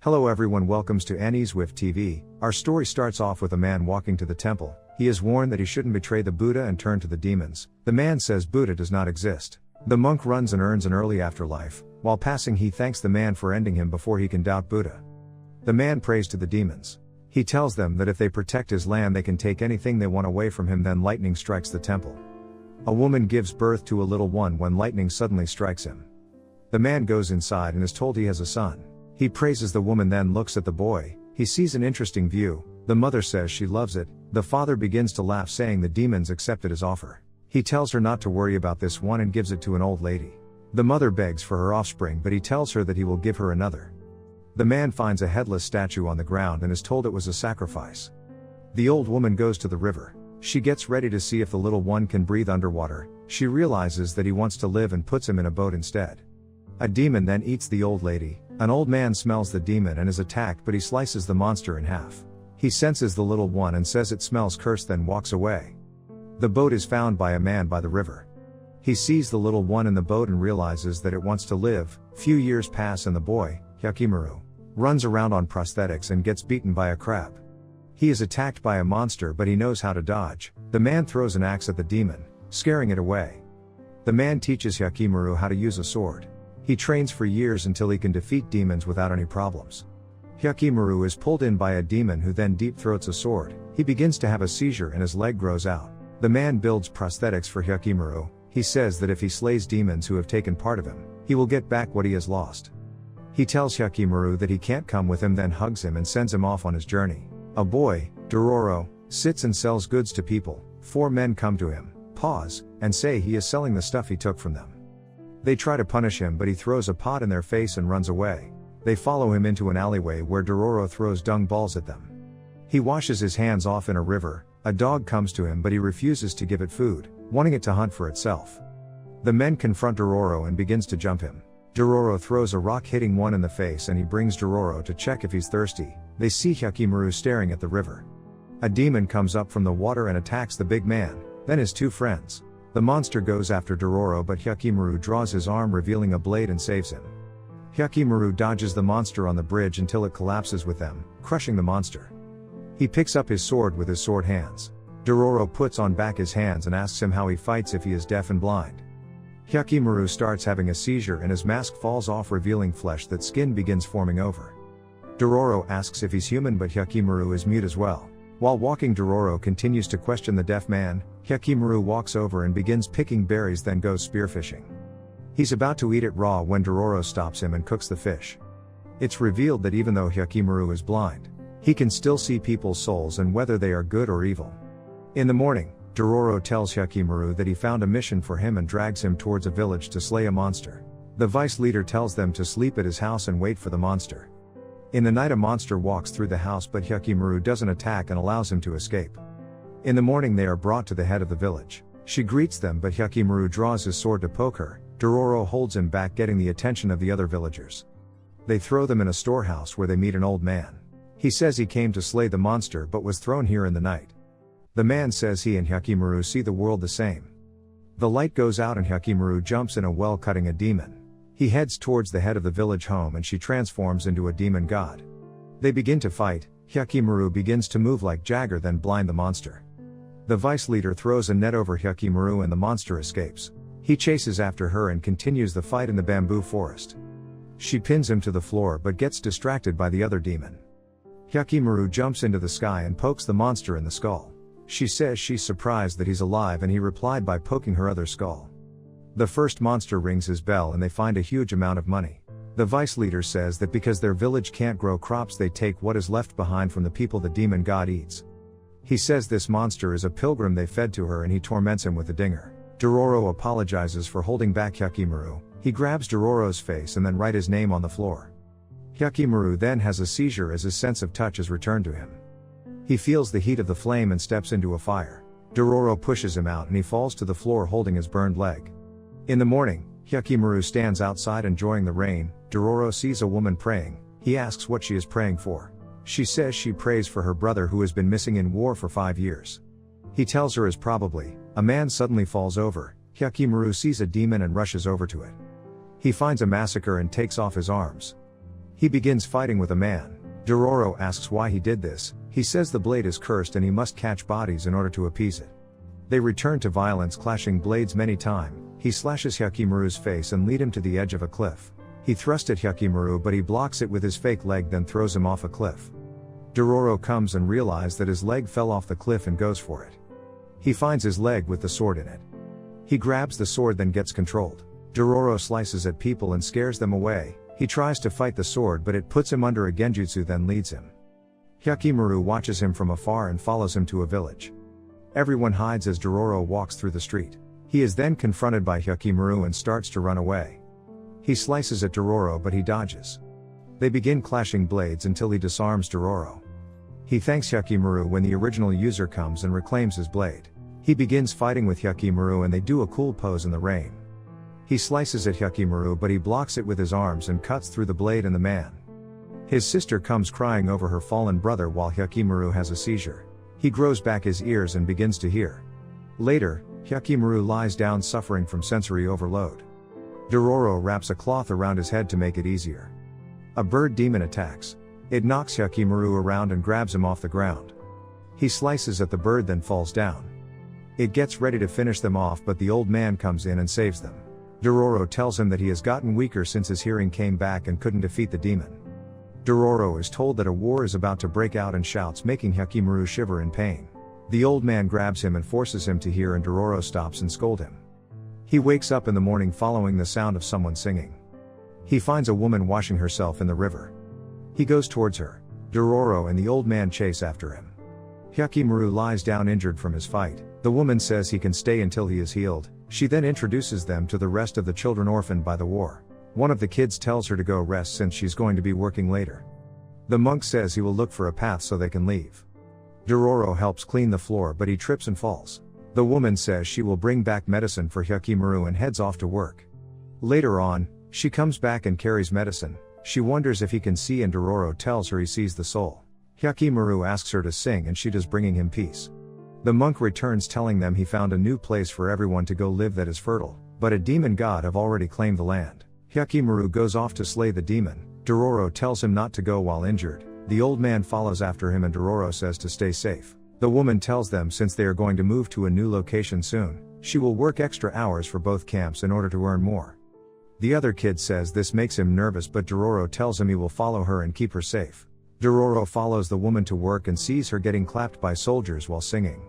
Hello everyone, welcomes to Annie's with TV. Our story starts off with a man walking to the temple. He is warned that he shouldn't betray the Buddha and turn to the demons. The man says Buddha does not exist. The monk runs and earns an early afterlife. While passing, he thanks the man for ending him before he can doubt Buddha. The man prays to the demons. He tells them that if they protect his land they can take anything they want away from him. Then lightning strikes the temple. A woman gives birth to a little one when lightning suddenly strikes him. The man goes inside and is told he has a son. He praises the woman, then looks at the boy. He sees an interesting view. The mother says she loves it. The father begins to laugh, saying the demons accepted his offer. He tells her not to worry about this one and gives it to an old lady. The mother begs for her offspring, but he tells her that he will give her another. The man finds a headless statue on the ground and is told it was a sacrifice. The old woman goes to the river. She gets ready to see if the little one can breathe underwater. She realizes that he wants to live and puts him in a boat instead. A demon then eats the old lady. An old man smells the demon and is attacked, but he slices the monster in half. He senses the little one and says it smells cursed, then walks away. The boat is found by a man by the river. He sees the little one in the boat and realizes that it wants to live. Few years pass and the boy, Hyakkimaru, runs around on prosthetics and gets beaten by a crab. He is attacked by a monster, but he knows how to dodge. The man throws an axe at the demon, scaring it away. The man teaches Hyakkimaru how to use a sword. He trains for years until he can defeat demons without any problems. Hyakkimaru is pulled in by a demon who then deep throats a sword. He begins to have a seizure and his leg grows out. The man builds prosthetics for Hyakkimaru. He says that if he slays demons who have taken part of him, he will get back what he has lost. He tells Hyakkimaru that he can't come with him, then hugs him and sends him off on his journey. A boy, Dororo, sits and sells goods to people. 4 men come to him, pause, and say he is selling the stuff he took from them. They try to punish him, but he throws a pot in their face and runs away. They follow him into an alleyway where Dororo throws dung balls at them. He washes his hands off in a river. A dog comes to him, but he refuses to give it food, wanting it to hunt for itself. The men confront Dororo and begins to jump him. Dororo throws a rock, hitting one in the face, and he brings Dororo to check if he's thirsty. They see Hyakkimaru staring at the river. A demon comes up from the water and attacks the big man, then his 2 friends. The monster goes after Dororo, but Hyakkimaru draws his arm, revealing a blade, and saves him. Hyakkimaru dodges the monster on the bridge until it collapses with them, crushing the monster. He picks up his sword with his sword hands. Dororo puts on back his hands and asks him how he fights if he is deaf and blind. Hyakkimaru starts having a seizure and his mask falls off, revealing flesh that skin begins forming over. Dororo asks if he's human, but Hyakkimaru is mute as well. While walking, Dororo continues to question the deaf man. Hyakkimaru walks over and begins picking berries, then goes spearfishing. He's about to eat it raw when Dororo stops him and cooks the fish. It's revealed that even though Hyakkimaru is blind, he can still see people's souls and whether they are good or evil. In the morning, Dororo tells Hyakkimaru that he found a mission for him and drags him towards a village to slay a monster. The vice leader tells them to sleep at his house and wait for the monster. In the night, a monster walks through the house, but Hyakkimaru doesn't attack and allows him to escape. In the morning, they are brought to the head of the village. She greets them, but Hyakkimaru draws his sword to poke her. Dororo holds him back, getting the attention of the other villagers. They throw them in a storehouse where they meet an old man. He says he came to slay the monster but was thrown here in the night. The man says he and Hyakkimaru see the world the same. The light goes out and Hyakkimaru jumps in a well, cutting a demon. He heads towards the head of the village home and she transforms into a demon god. They begin to fight. Hyakkimaru begins to move like Jagger, then blind the monster. The vice leader throws a net over Hyakkimaru and the monster escapes. He chases after her and continues the fight in the bamboo forest. She pins him to the floor but gets distracted by the other demon. Hyakkimaru jumps into the sky and pokes the monster in the skull. She says she's surprised that he's alive, and he replied by poking her other skull. The first monster rings his bell and they find a huge amount of money. The vice leader says that because their village can't grow crops, they take what is left behind from the people the demon god eats. He says this monster is a pilgrim they fed to her and he torments him with a dinger. Dororo apologizes for holding back Hyakkimaru. He grabs Dororo's face and then writes his name on the floor. Hyakkimaru then has a seizure as his sense of touch is returned to him. He feels the heat of the flame and steps into a fire. Dororo pushes him out and he falls to the floor holding his burned leg. In the morning, Hyakkimaru stands outside enjoying the rain. Dororo sees a woman praying. He asks what she is praying for. She says she prays for her brother who has been missing in war for 5 years. He tells her is probably. A man suddenly falls over. Hyakkimaru sees a demon and rushes over to it. He finds a massacre and takes off his arms. He begins fighting with a man. Dororo asks why he did this. He says the blade is cursed and he must catch bodies in order to appease it. They return to violence, clashing blades many times. He slashes Hyakkimaru's face and lead him to the edge of a cliff. He thrusts at Hyakkimaru but he blocks it with his fake leg, then throws him off a cliff. Dororo comes and realizes that his leg fell off the cliff and goes for it. He finds his leg with the sword in it. He grabs the sword, then gets controlled. Dororo slices at people and scares them away. He tries to fight the sword but it puts him under a genjutsu, then leads him. Hyakkimaru watches him from afar and follows him to a village. Everyone hides as Dororo walks through the street. He is then confronted by Hyakkimaru and starts to run away. He slices at Dororo but he dodges. They begin clashing blades until he disarms Dororo. He thanks Hyakkimaru when the original user comes and reclaims his blade. He begins fighting with Hyakkimaru and they do a cool pose in the rain. He slices at Hyakkimaru but he blocks it with his arms and cuts through the blade and the man. His sister comes crying over her fallen brother while Hyakkimaru has a seizure. He grows back his ears and begins to hear. Later, Hyakkimaru lies down suffering from sensory overload. Dororo wraps a cloth around his head to make it easier. A bird demon attacks. It knocks Hyakkimaru around and grabs him off the ground. He slices at the bird, then falls down. It gets ready to finish them off but the old man comes in and saves them. Dororo tells him that he has gotten weaker since his hearing came back and couldn't defeat the demon. Dororo is told that a war is about to break out and shouts, making Hyakkimaru shiver in pain. The old man grabs him and forces him to hear, and Dororo stops and scolds him. He wakes up in the morning following the sound of someone singing. He finds a woman washing herself in the river. He goes towards her. Dororo and the old man chase after him. Hyakkimaru lies down injured from his fight. The woman says he can stay until he is healed. She then introduces them to the rest of the children orphaned by the war. One of the kids tells her to go rest since she's going to be working later. The monk says he will look for a path so they can leave. Dororo helps clean the floor but he trips and falls. The woman says she will bring back medicine for Hyakkimaru and heads off to work. Later on, she comes back and carries medicine. She wonders if he can see and Dororo tells her he sees the soul. Hyakkimaru asks her to sing and she does, bringing him peace. The monk returns telling them he found a new place for everyone to go live that is fertile, but a demon god have already claimed the land. Hyakkimaru goes off to slay the demon. Dororo tells him not to go while injured. The old man follows after him and Dororo says to stay safe. The woman tells them since they are going to move to a new location soon, she will work extra hours for both camps in order to earn more. The other kid says this makes him nervous but Dororo tells him he will follow her and keep her safe. Dororo follows the woman to work and sees her getting clapped by soldiers while singing.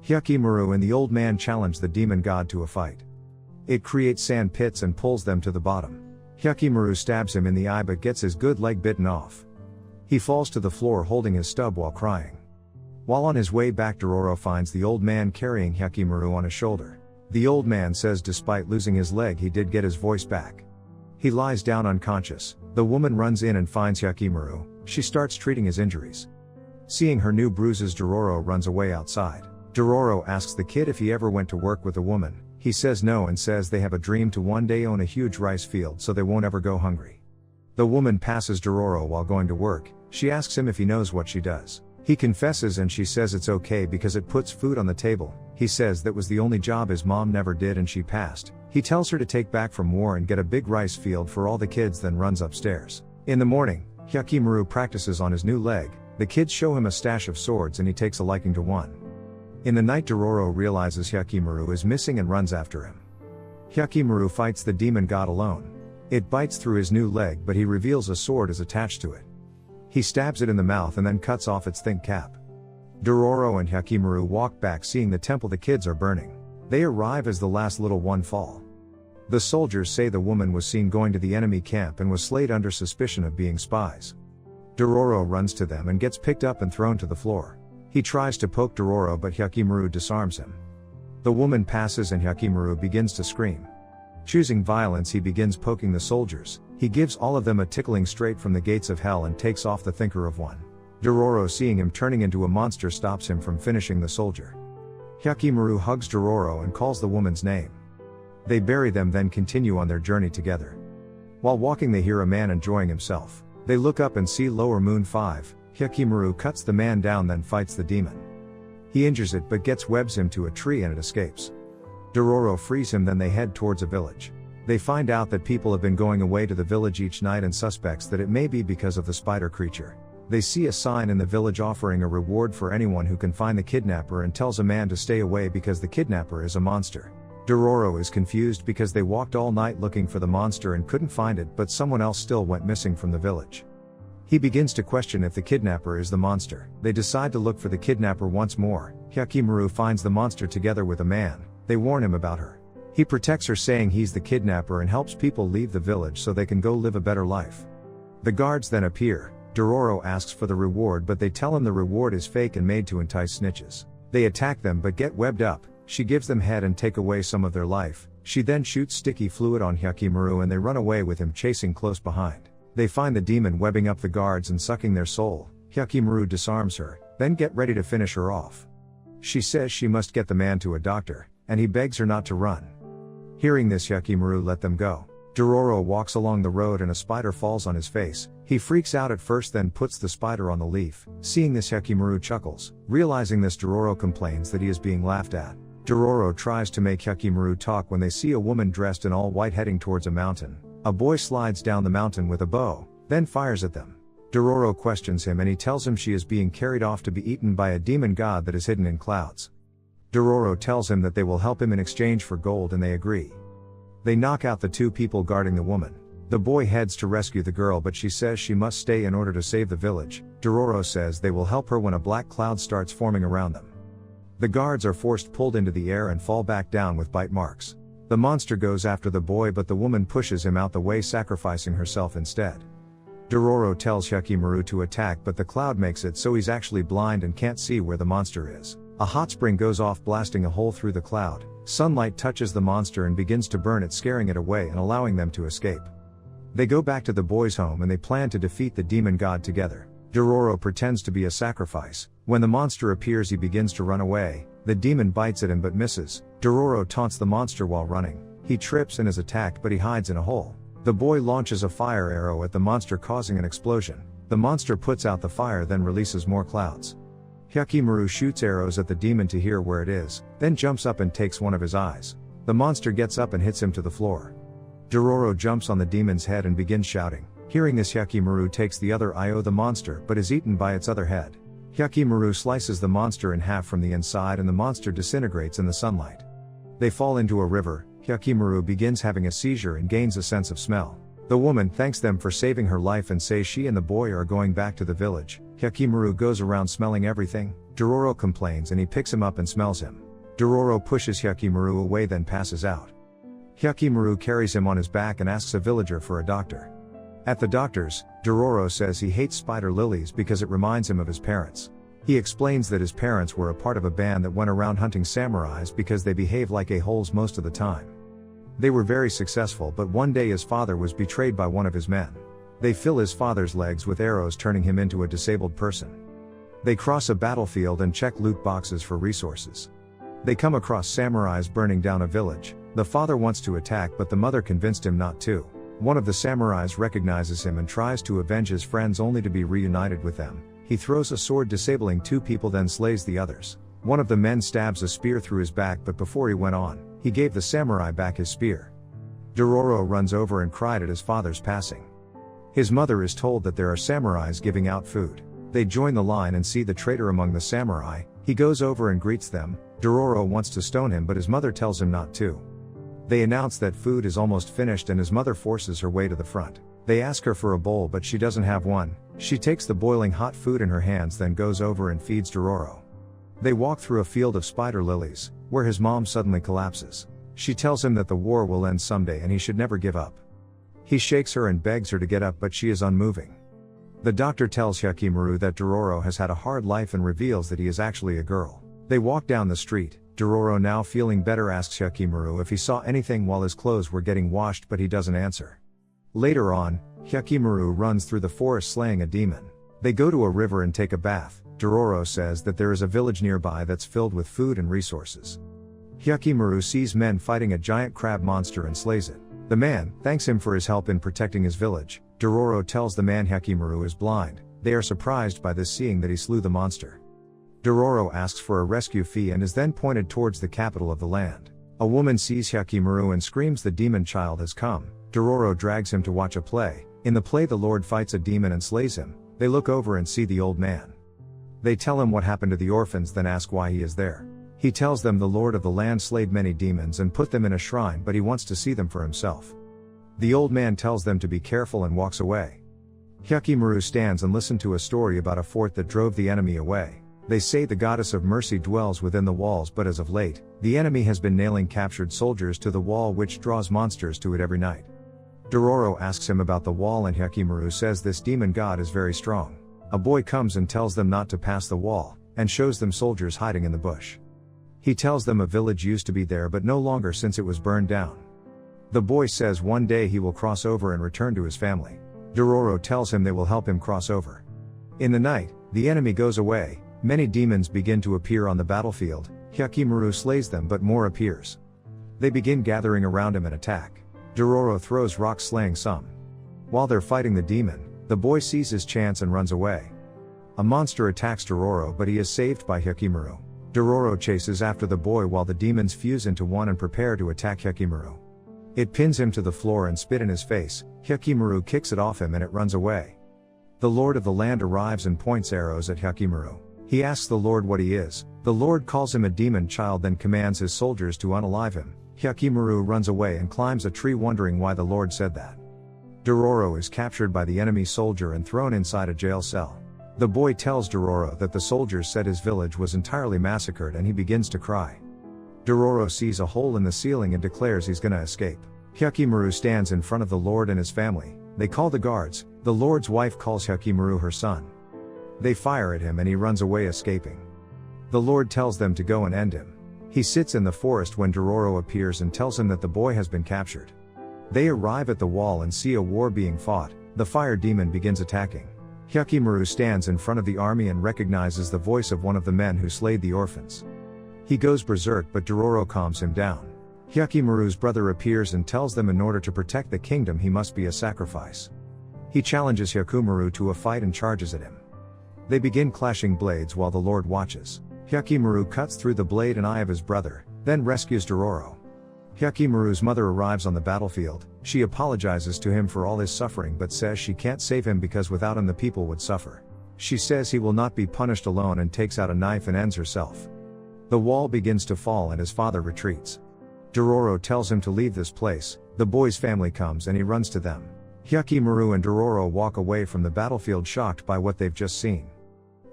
Hyakkimaru and the old man challenge the demon god to a fight. It creates sand pits and pulls them to the bottom. Hyakkimaru stabs him in the eye but gets his good leg bitten off. He falls to the floor holding his stub while crying. While on his way back, Dororo finds the old man carrying Hyakkimaru on his shoulder. The old man says despite losing his leg he did get his voice back. He lies down unconscious. The woman runs in and finds Hyakkimaru. She starts treating his injuries. Seeing her new bruises, Dororo runs away outside. Dororo asks the kid if he ever went to work with a woman. He says no and says they have a dream to one day own a huge rice field so they won't ever go hungry. The woman passes Dororo while going to work. She asks him if he knows what she does. He confesses and she says it's okay because it puts food on the table. He says that was the only job his mom never did and she passed. He tells her to take back from war and get a big rice field for all the kids, then runs upstairs. In the morning, Hyakkimaru practices on his new leg. The kids show him a stash of swords and he takes a liking to one. In the night, Dororo realizes Hyakkimaru is missing and runs after him. Hyakkimaru fights the demon god alone. It bites through his new leg but he reveals a sword is attached to it. He stabs it in the mouth and then cuts off its thick cap. Dororo and Hyakkimaru walk back seeing the temple the kids are burning. They arrive as the last little one fall. The soldiers say the woman was seen going to the enemy camp and was slayed under suspicion of being spies. Dororo runs to them and gets picked up and thrown to the floor. He tries to poke Dororo but Hyakkimaru disarms him. The woman passes and Hyakkimaru begins to scream. Choosing violence, he begins poking the soldiers. He gives all of them a tickling straight from the gates of hell and takes off the thinker of one. Dororo, seeing him turning into a monster, stops him from finishing the soldier. Hyakkimaru hugs Dororo and calls the woman's name. They bury them, then continue on their journey together. While walking, they hear a man enjoying himself. They look up and see Lower Moon 5. Hyakkimaru cuts the man down, then fights the demon. He injures it but webs him to a tree and it escapes. Dororo frees him, then they head towards a village. They find out that people have been going away to the village each night and suspects that it may be because of the spider creature. They see a sign in the village offering a reward for anyone who can find the kidnapper and tells a man to stay away because the kidnapper is a monster. Dororo is confused because they walked all night looking for the monster and couldn't find it, but someone else still went missing from the village. He begins to question if the kidnapper is the monster. They decide to look for the kidnapper once more. Hyakkimaru finds the monster together with a man. They warn him about her. He protects her, saying he's the kidnapper and helps people leave the village so they can go live a better life. The guards then appear. Dororo asks for the reward, but they tell him the reward is fake and made to entice snitches. They attack them but get webbed up. She gives them head and take away some of their life. She then shoots sticky fluid on Hyakkimaru and they run away with him chasing close behind. They find the demon webbing up the guards and sucking their soul. Hyakkimaru disarms her, then get ready to finish her off. She says she must get the man to a doctor, and he begs her not to run. Hearing this, Hyakkimaru let them go. Dororo walks along the road and a spider falls on his face. He freaks out at first, then puts the spider on the leaf. Seeing this, Hyakkimaru chuckles. Realizing this, Dororo complains that he is being laughed at. Dororo tries to make Hyakkimaru talk when they see a woman dressed in all white heading towards a mountain. A boy slides down the mountain with a bow, then fires at them. Dororo questions him and he tells him she is being carried off to be eaten by a demon god that is hidden in clouds. Dororo tells him that they will help him in exchange for gold and they agree. They knock out the two people guarding the woman. The boy heads to rescue the girl, but she says she must stay in order to save the village. Dororo says they will help her when a black cloud starts forming around them. The guards are pulled into the air and fall back down with bite marks. The monster goes after the boy, but the woman pushes him out the way, sacrificing herself instead. Dororo tells Hyakkimaru to attack, but the cloud makes it so he's actually blind and can't see where the monster is. A hot spring goes off, blasting a hole through the cloud. Sunlight touches the monster and begins to burn it, scaring it away and allowing them to escape. They go back to the boys' home and they plan to defeat the demon god together. Dororo pretends to be a sacrifice. When the monster appears, he begins to run away. The demon bites at him but misses. Dororo taunts the monster while running. He trips and is attacked, but he hides in a hole. The boy launches a fire arrow at the monster, causing an explosion. The monster puts out the fire, then releases more clouds. Hyakkimaru shoots arrows at the demon to hear where it is, then jumps up and takes one of his eyes. The monster gets up and hits him to the floor. Dororo jumps on the demon's head and begins shouting. Hearing this, Hyakkimaru takes the other eye of the monster but is eaten by its other head. Hyakkimaru slices the monster in half from the inside and the monster disintegrates in the sunlight. They fall into a river. Hyakkimaru begins having a seizure and gains a sense of smell. The woman thanks them for saving her life and says she and the boy are going back to the village. Hyakkimaru goes around smelling everything. Dororo complains and he picks him up and smells him. Dororo pushes Hyakkimaru away, then passes out. Hyakkimaru carries him on his back and asks a villager for a doctor. At the doctor's, Dororo says he hates spider lilies because it reminds him of his parents. He explains that his parents were a part of a band that went around hunting samurais because they behave like a-holes most of the time. They were very successful, but one day his father was betrayed by one of his men. They fill his father's legs with arrows, turning him into a disabled person. They cross a battlefield and check loot boxes for resources. They come across samurais burning down a village. The father wants to attack, but the mother convinced him not to. One of the samurais recognizes him and tries to avenge his friends, only to be reunited with them. He throws a sword, disabling two people, then slays the others. One of the men stabs a spear through his back, but before he went on, he gave the samurai back his spear. Dororo runs over and cried at his father's passing. His mother is told that there are samurais giving out food. They join the line and see the traitor among the samurai. He goes over and greets them. Dororo wants to stone him, but his mother tells him not to. They announce that food is almost finished and his mother forces her way to the front. They ask her for a bowl, but she doesn't have one. She takes the boiling hot food in her hands, then goes over and feeds Dororo. They walk through a field of spider lilies, where his mom suddenly collapses. She tells him that the war will end someday and he should never give up. He shakes her and begs her to get up, but she is unmoving. The doctor tells Hyakkimaru that Dororo has had a hard life and reveals that he is actually a girl. They walk down the street. Dororo, now feeling better, asks Hyakkimaru if he saw anything while his clothes were getting washed, but he doesn't answer. Later on, Hyakkimaru runs through the forest slaying a demon. They go to a river and take a bath. Dororo says that there is a village nearby that's filled with food and resources. Hyakkimaru sees men fighting a giant crab monster and slays it. The man thanks him for his help in protecting his village. Dororo tells the man Hyakkimaru is blind. They are surprised by this, seeing that he slew the monster. Dororo asks for a rescue fee and is then pointed towards the capital of the land. A woman sees Hyakkimaru and screams the demon child has come. Dororo drags him to watch a play. In the play the Lord fights a demon and slays him. They look over and see the old man. They tell him what happened to the orphans, then ask why he is there. He tells them the Lord of the land slayed many demons and put them in a shrine, but he wants to see them for himself. The old man tells them to be careful and walks away. Hyakkimaru stands and listens to a story about a fort that drove the enemy away. They say the goddess of mercy dwells within the walls, but as of late, the enemy has been nailing captured soldiers to the wall, which draws monsters to it every night. Dororo asks him about the wall and Hyakkimaru says this demon god is very strong. A boy comes and tells them not to pass the wall, and shows them soldiers hiding in the bush. He tells them a village used to be there but no longer since it was burned down. The boy says one day he will cross over and return to his family. Dororo tells him they will help him cross over. In the night, the enemy goes away, many demons begin to appear on the battlefield. Hyakkimaru slays them but more appears. They begin gathering around him and attack. Dororo throws rocks slaying some. While they're fighting the demon, the boy sees his chance and runs away. A monster attacks Dororo but he is saved by Hyakkimaru. Dororo chases after the boy while the demons fuse into one and prepare to attack Hyakkimaru. It pins him to the floor and spit in his face. Hyakkimaru kicks it off him and it runs away. The Lord of the land arrives and points arrows at Hyakkimaru. He asks the Lord what he is. The Lord calls him a demon child, then commands his soldiers to unalive him. Hyakkimaru runs away and climbs a tree, wondering why the Lord said that. Dororo is captured by the enemy soldier and thrown inside a jail cell. The boy tells Dororo that the soldiers said his village was entirely massacred and he begins to cry. Dororo sees a hole in the ceiling and declares he's gonna escape. Hyakkimaru stands in front of the Lord and his family. They call the guards. The Lord's wife calls Hyakkimaru her son. They fire at him and he runs away, escaping. The Lord tells them to go and end him. He sits in the forest when Dororo appears and tells him that the boy has been captured. They arrive at the wall and see a war being fought. The fire demon begins attacking. Hyakkimaru stands in front of the army and recognizes the voice of one of the men who slayed the orphans. He goes berserk but Dororo calms him down. Hyakkimaru's brother appears and tells them in order to protect the kingdom he must be a sacrifice. He challenges Hyakkimaru to a fight and charges at him. They begin clashing blades while the Lord watches. Hyakkimaru cuts through the blade and eye of his brother, then rescues Dororo. Hyakkimaru's mother arrives on the battlefield. She apologizes to him for all his suffering but says she can't save him because without him the people would suffer. She says he will not be punished alone and takes out a knife and ends herself. The wall begins to fall and his father retreats. Dororo tells him to leave this place. The boy's family comes and he runs to them. Hyakkimaru and Dororo walk away from the battlefield shocked by what they've just seen.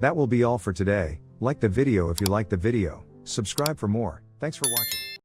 That will be all for today. Like the video if you liked the video, subscribe for more. Thanks for watching.